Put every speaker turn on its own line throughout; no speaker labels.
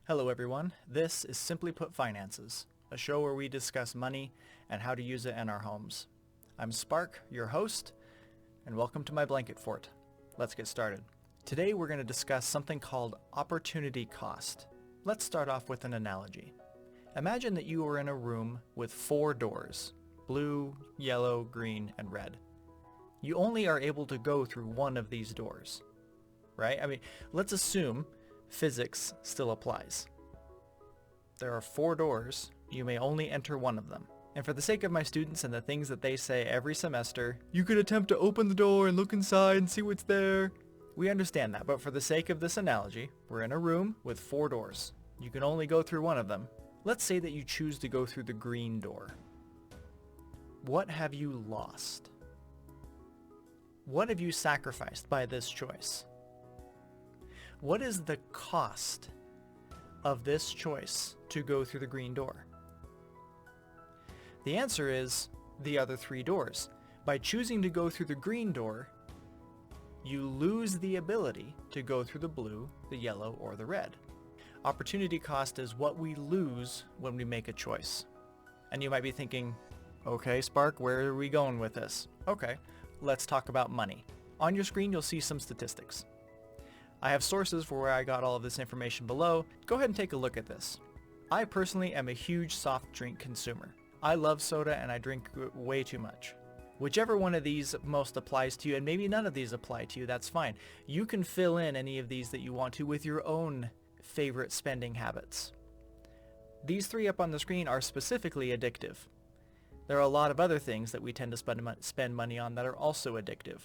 Hello everyone, this is Simply Put Finances, a show where we discuss money and how to use it in our homes. I'm Spark, your host, and welcome to my blanket fort. Let's get started. Today we're going to discuss something called opportunity cost. Let's start off with an analogy. Imagine that you are in a room with 4 doors, blue, yellow, green, and red. You only are able to go through one of these doors, right? Let's assume physics still applies. There are 4 doors. You may only enter one of them. And for the sake of my students and the things that they say every semester, you could attempt to open the door and look inside and see what's there. We understand that, but for the sake of this analogy, we're in a room with 4 doors. You can only go through one of them. Let's say that you choose to go through the green door. What have you lost? What have you sacrificed by this choice? What is the cost of this choice to go through the green door? The answer is the other 3 doors. By choosing to go through the green door, you lose the ability to go through the blue, the yellow, or the red. Opportunity cost is what we lose when we make a choice. And you might be thinking, okay, Spark, where are we going with this? Okay, let's talk about money. On your screen, you'll see some statistics. I have sources for where I got all of this information below. Go ahead and take a look at this. I personally am a huge soft drink consumer. I love soda and I drink way too much. Whichever one of these most applies to you, and maybe none of these apply to you, that's fine. You can fill in any of these that you want to with your own favorite spending habits. These 3 up on the screen are specifically addictive. There are a lot of other things that we tend to spend money on that are also addictive.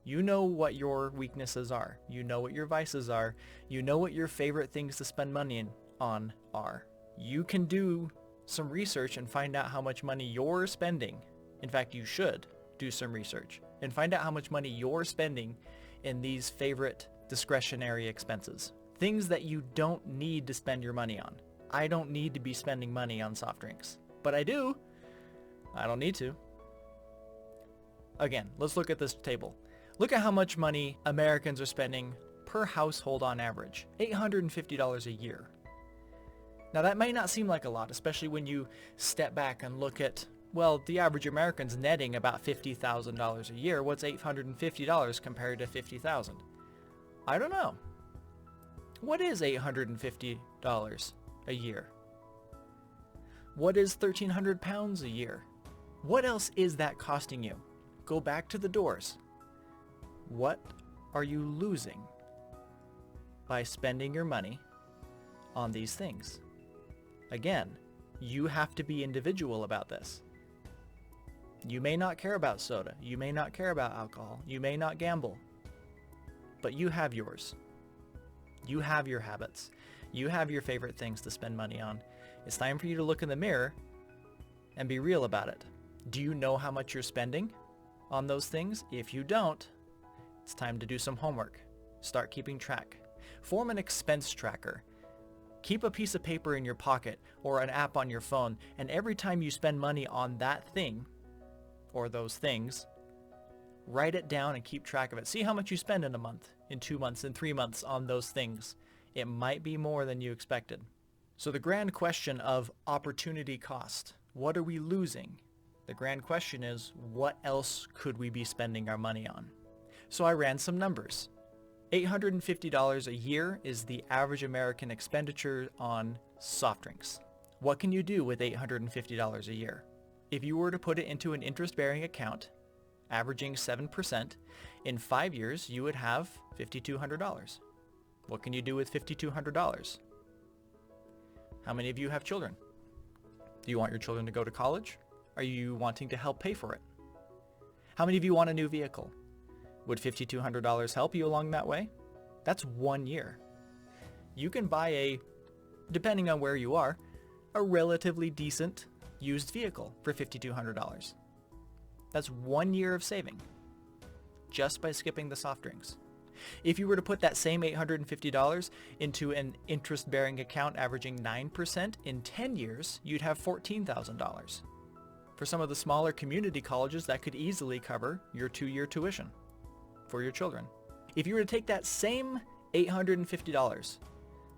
You know what your weaknesses are. You know what your vices are. You know what your favorite things to spend money on are. You can do some research and find out how much money you're spending. In fact, you should do some research and find out how much money you're spending in these favorite discretionary expenses. Things that you don't need to spend your money on. I don't need to be spending money on soft drinks, but I do. I don't need to. Again, let's look at this table. Look at how much money Americans are spending per household on average, $850 a year. Now that might not seem like a lot, especially when you step back and look at, well, the average American's netting about $50,000 a year. What's $850 compared to $50,000? I don't know. What is $850 a year? What is 1,300 pounds a year? What else is that costing you? Go back to the doors. What are you losing by spending your money on these things? Again, you have to be individual about this. You may not care about soda. You may not care about alcohol. You may not gamble. But you have yours. You have your habits. You have your favorite things to spend money on. It's time for you to look in the mirror and be real about it. Do you know how much you're spending on those things? If you don't, it's time to do some homework. Start keeping track. Form an expense tracker. Keep a piece of paper in your pocket or an app on your phone, and every time you spend money on that thing or those things, write it down and keep track of it. See how much you spend in a month, in 2 months, in 3 months on those things. It might be more than you expected. So the grand question of opportunity cost, what are we losing? The grand question is, what else could we be spending our money on? So I ran some numbers. $850 a year is the average American expenditure on soft drinks. What can you do with $850 a year? If you were to put it into an interest-bearing account, averaging 7%, in 5 years you would have $5,200. What can you do with $5,200? How many of you have children? Do you want your children to go to college? Are you wanting to help pay for it? How many of you want a new vehicle? Would $5,200 help you along that way? That's 1 year. You can buy depending on where you are, a relatively decent used vehicle for $5,200. That's 1 year of saving just by skipping the soft drinks. If you were to put that same $850 into an interest-bearing account averaging 9%, in 10 years, you'd have $14,000. For some of the smaller community colleges, that could easily cover your 2-year tuition for your children. If you were to take that same $850,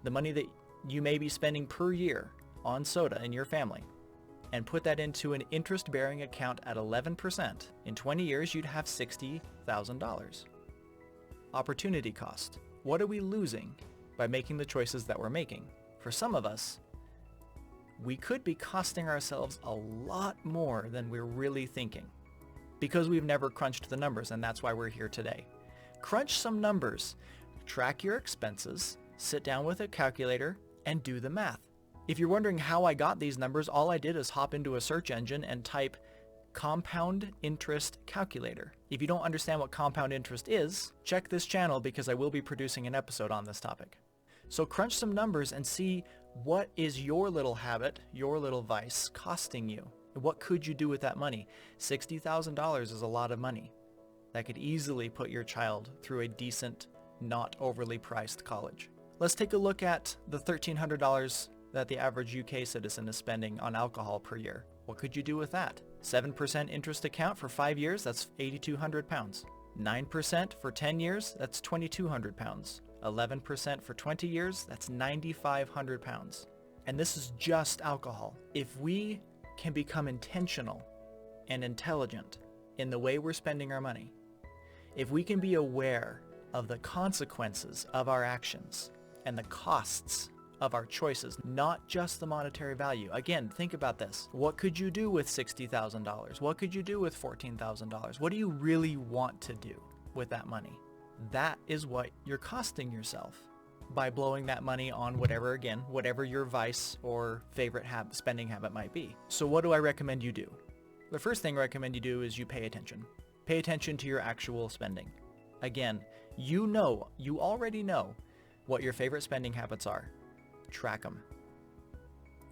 the money that you may be spending per year on soda in your family, and put that into an interest-bearing account at 11%, in 20 years you'd have $60,000. Opportunity cost. What are we losing by making the choices that we're making? For some of us, we could be costing ourselves a lot more than we're really thinking, because we've never crunched the numbers, and that's why we're here today. Crunch some numbers, track your expenses, sit down with a calculator, and do the math. If you're wondering how I got these numbers, all I did is hop into a search engine and type compound interest calculator. If you don't understand what compound interest is, check this channel because I will be producing an episode on this topic. So crunch some numbers and see what is your little habit, your little vice costing you. What could you do with that money? $60,000 is a lot of money. That could easily put your child through a decent, not overly priced college. Let's take a look at the $1,300 that the average UK citizen is spending on alcohol per year. What could you do with that? 7% interest account for 5 years, that's £8,200. 9% for 10 years, that's £2,200. 11% for 20 years, that's £9,500. And this is just alcohol. If we can become intentional and intelligent in the way we're spending our money, if we can be aware of the consequences of our actions and the costs of our choices, not just the monetary value. Again, think about this. What could you do with $60,000? What could you do with $14,000? What do you really want to do with that money? That is what you're costing yourself by blowing that money on whatever your vice or favorite spending habit might be. So what do I recommend you do? The first thing I recommend you do is you pay attention. Pay attention to your actual spending. Again, you already know what your favorite spending habits are. Track them.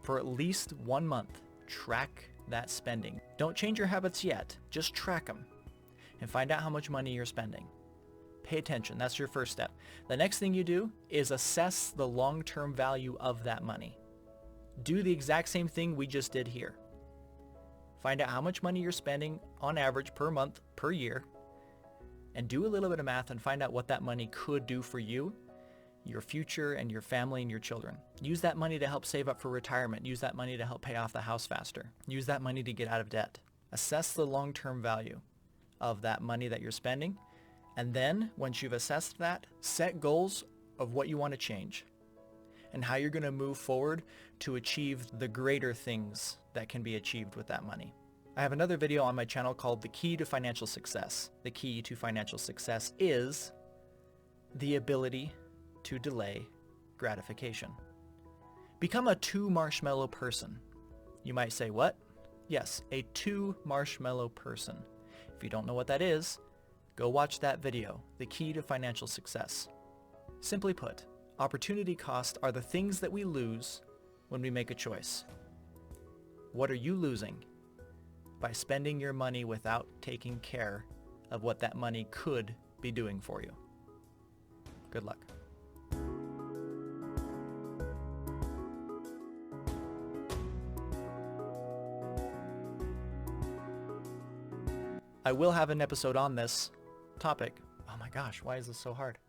For at least 1 month, track that spending. Don't change your habits yet, just track them and find out how much money you're spending. Pay attention, that's your first step. The next thing you do is assess the long-term value of that money. Do the exact same thing we just did here. Find out how much money you're spending on average per month, per year, and do a little bit of math and find out what that money could do for you, your future, and your family and your children. Use that money to help save up for retirement. Use that money to help pay off the house faster. Use that money to get out of debt. Assess the long-term value of that money that you're spending. And then, once you've assessed that, set goals of what you want to change and how you're going to move forward to achieve the greater things that can be achieved with that money. I have another video on my channel called The Key to Financial Success. The key to financial success is the ability to delay gratification. Become a 2-marshmallow person. You might say, what? Yes, a 2-marshmallow person. If you don't know what that is, go watch that video, The Key to Financial Success. Simply put, opportunity costs are the things that we lose when we make a choice. What are you losing by spending your money without taking care of what that money could be doing for you? Good luck. I will have an episode on this topic. Oh my gosh, why is this so hard?